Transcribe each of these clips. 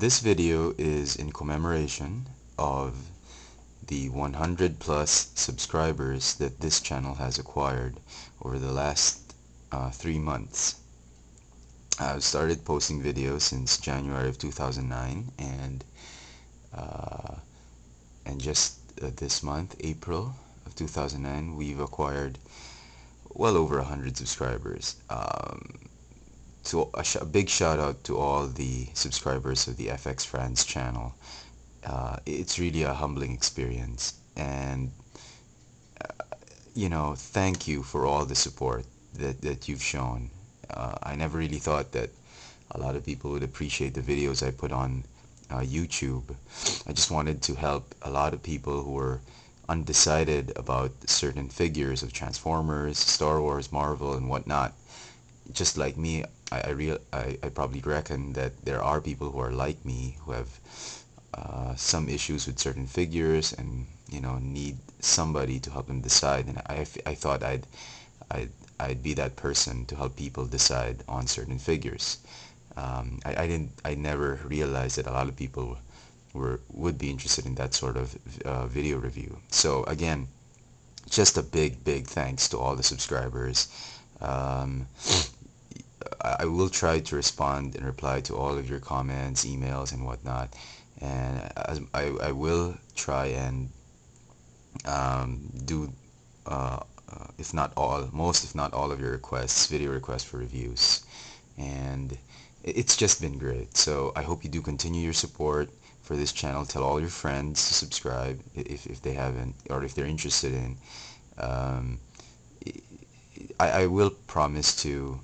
This video is in commemoration of the 100 plus subscribers that this channel has acquired over the last 3 months. I've started posting videos since January of 2009, and just this month, April of 2009, we've acquired well over 100 subscribers. So a big shout out to all the subscribers of the FX France channel. It's really a humbling experience, and thank you for all the support that you've shown. I never really thought that a lot of people would appreciate the videos I put on YouTube. I just wanted to help a lot of people who were undecided about certain figures of Transformers, Star Wars, Marvel, and whatnot. Just like me, I probably reckon that there are people who are like me, who have some issues with certain figures, and need somebody to help them decide. And I thought I'd be that person to help people decide on certain figures. I never realized that a lot of people would be interested in that sort of video review. So again, just a big thanks to all the subscribers. I will try to respond and reply to all of your comments, emails, and whatnot, and I will try and do if not all, most if not all of your requests, video requests for reviews, and it's just been great. So I hope you do continue your support for this channel. Tell all your friends to subscribe if they haven't, or if they're interested in. I will promise to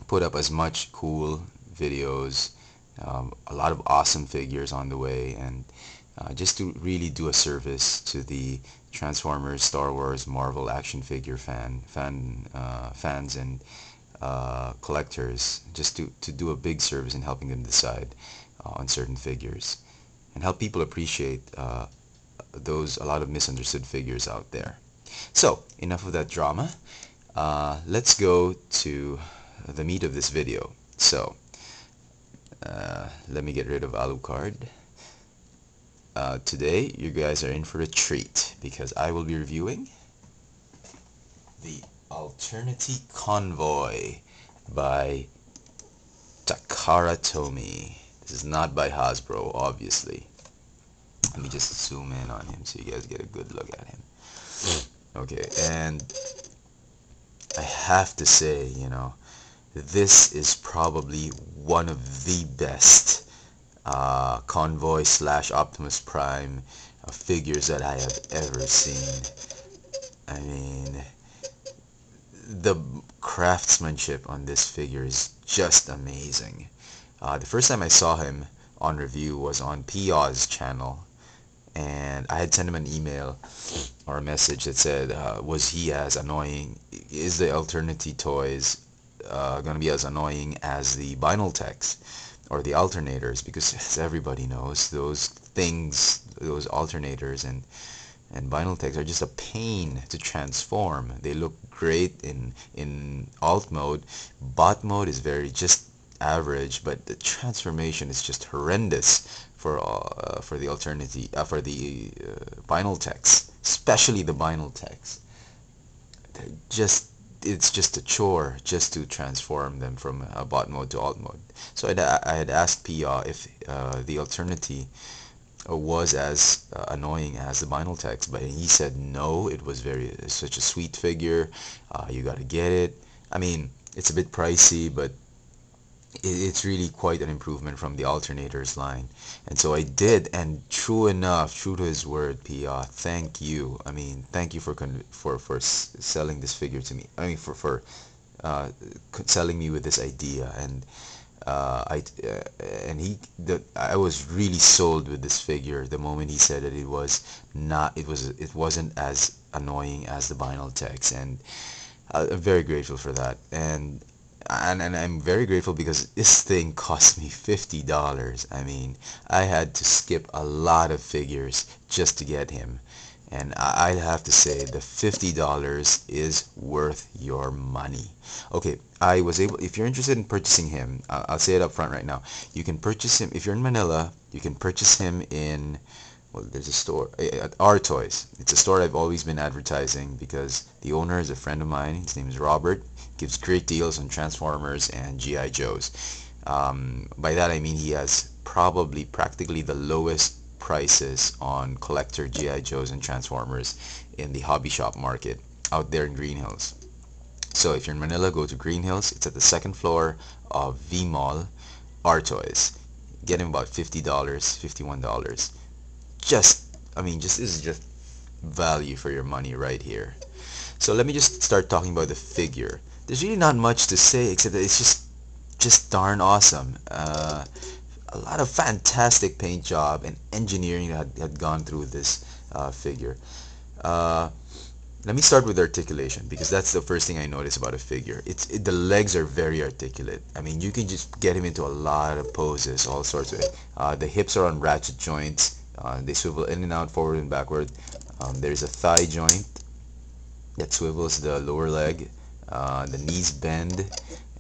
put up as much cool videos, a lot of awesome figures on the way, and just to really do a service to the Transformers, Star Wars, Marvel action figure fans and collectors, just to do a big service in helping them decide on certain figures, and help people appreciate a lot of misunderstood figures out there. So enough of that drama. Let's go to the meat of this video. So let me get rid of Alucard. Today you guys are in for a treat, because I will be reviewing the Alternity Convoy by Takara Tomy. This is not by Hasbro, obviously. Let me just zoom in on him so you guys get a good look at him. Okay, and I have to say, this is probably one of the best Convoy / Optimus Prime figures that I have ever seen. I mean, the craftsmanship on this figure is just amazing. The first time I saw him on review was on Pia's channel, and I had sent him an email or a message that said, was he as annoying, is the Alternity toys going to be as annoying as the vinyl techs or the alternators? Because as everybody knows, those things, those alternators and vinyl techs are just a pain to transform. They look great in alt mode. Bot mode is just average, but the transformation is just horrendous for the Alternity, for the vinyl techs, especially the vinyl techs. It's just a chore just to transform them from bot mode to alt mode. So I had asked Pia if the Alternity was as annoying as the vinyl text, but he said no, it's such a sweet figure, you gotta get it. I mean, it's a bit pricey, but it's really quite an improvement from the alternators line. And so I did, and true to his word, Pia, thank you. I mean, thank you for selling this figure to me. I mean, for selling me with this idea. And I was really sold with this figure the moment he said that it wasn't as annoying as the vinyl text, and I'm very grateful for that. And I'm very grateful because this thing cost me $50. I mean, I had to skip a lot of figures just to get him, and I'd have to say the $50 is worth your money. Okay, I was able, if you're interested in purchasing him, I'll say it up front right now. You can purchase him, if you're in Manila, you can purchase him in, well, there's a store, at Our Toys. It's a store I've always been advertising because the owner is a friend of mine. His name is Robert. Gives great deals on Transformers and G.I. Joes. By that I mean he has probably practically the lowest prices on collector G.I. Joes and Transformers in the hobby shop market out there in Green Hills. So if you're in Manila, go to Green Hills. It's at the second floor of V Mall, Our Toys. Get him about $50, $51. This is just value for your money right here. So let me just start talking about the figure. There's really not much to say except that it's just darn awesome. A lot of fantastic paint job and engineering had gone through this figure. Let me start with articulation because that's the first thing I notice about a figure. The legs are very articulate. I mean, you can just get him into a lot of poses, all sorts of it. The hips are on ratchet joints. They swivel in and out, forward and backward. There's a thigh joint that swivels the lower leg. The knees bend,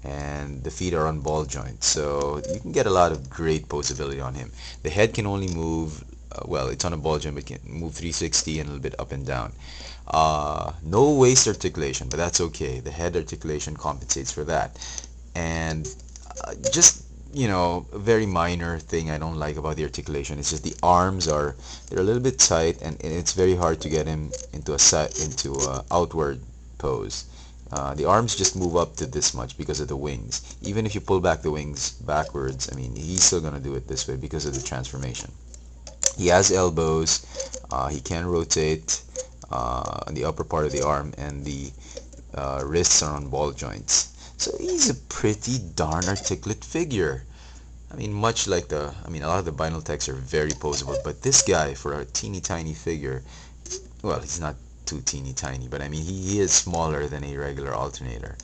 and the feet are on ball joints. So you can get a lot of great posability on him. The head can only move, well, it's on a ball joint, but it can move 360 and a little bit up and down. No waist articulation, but that's okay. The head articulation compensates for that. And a very minor thing I don't like about the articulation. It's just the arms they're a little bit tight, and it's very hard to get him into a outward pose. The arms just move up to this much because of the wings. Even if you pull back the wings backwards, I mean, he's still gonna do it this way because of the transformation. He has elbows. He can rotate on the upper part of the arm, and the wrists are on ball joints. So he's a pretty darn articulate figure. I mean, much like a lot of the vinyl techs are very poseable, but this guy, for a teeny tiny figure, well, he's not too teeny tiny, but I mean, he is smaller than a regular alternator.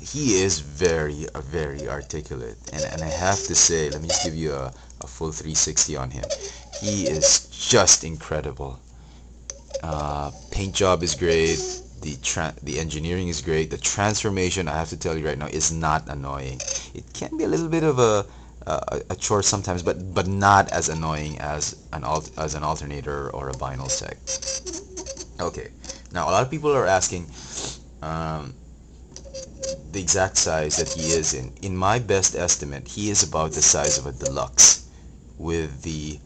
He is very articulate, and I have to say, let me just give you a full 360 on him. He is just incredible. Paint job is great. The engineering is great. The transformation, I have to tell you right now, is not annoying. It can be a little bit of a chore sometimes, but not as annoying as an alternator or a vinyl tech. Okay, now a lot of people are asking the exact size that he is in. In my best estimate, he is about the size of a deluxe with the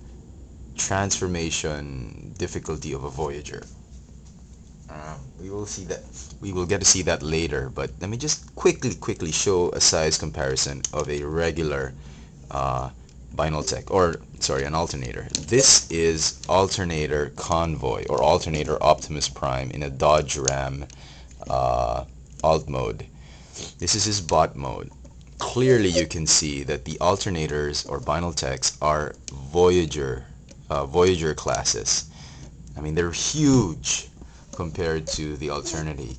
transformation difficulty of a Voyager. We will get to see that later, but let me just quickly show a size comparison of a regular vinyl tech, or sorry, an alternator. This is Alternator Convoy or Alternator Optimus Prime in a Dodge Ram alt mode. This is his bot mode. Clearly you can see that the alternators or vinyl techs are Voyager classes. I mean, they're huge compared to the Alternity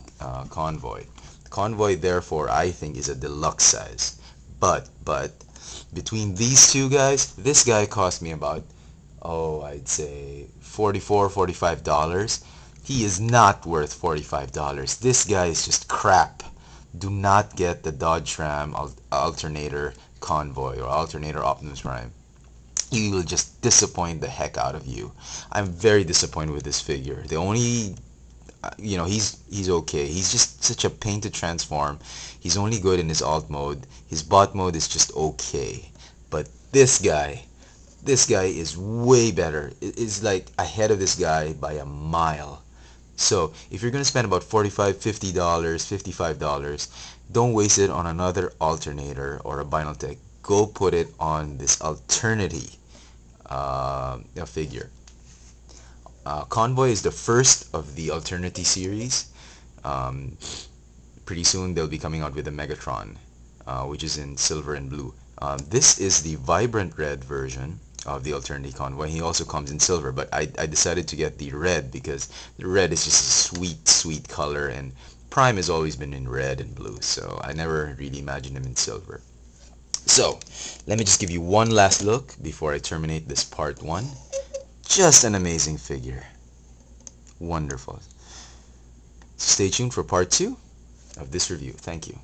Convoy. Convoy, therefore, I think is a deluxe size. But between these two guys, this guy cost me about, I'd say $44, $45. He is not worth $45. This guy is just crap. Do not get the Dodge Ram Alternator Convoy or Alternator Optimus Prime. He will just disappoint the heck out of you. I'm very disappointed with this figure. The only, he's okay. He's just such a pain to transform. He's only good in his alt mode. His bot mode is just okay. But this guy is way better. It's like ahead of this guy by a mile. So if you're going to spend about $45, $50, $55, don't waste it on another alternator or a vinyl tech. Go put it on this Alternity figure. Convoy is the first of the Alternity series. Pretty soon they'll be coming out with the Megatron, which is in silver and blue. This is the vibrant red version of the Alternity Convoy. He also comes in silver, but I decided to get the red because the red is just a sweet color, and Prime has always been in red and blue, so I never really imagined him in silver. So let me just give you one last look before I terminate this part 1. Just an amazing figure. Wonderful. Stay tuned for part 2 of this review. Thank you.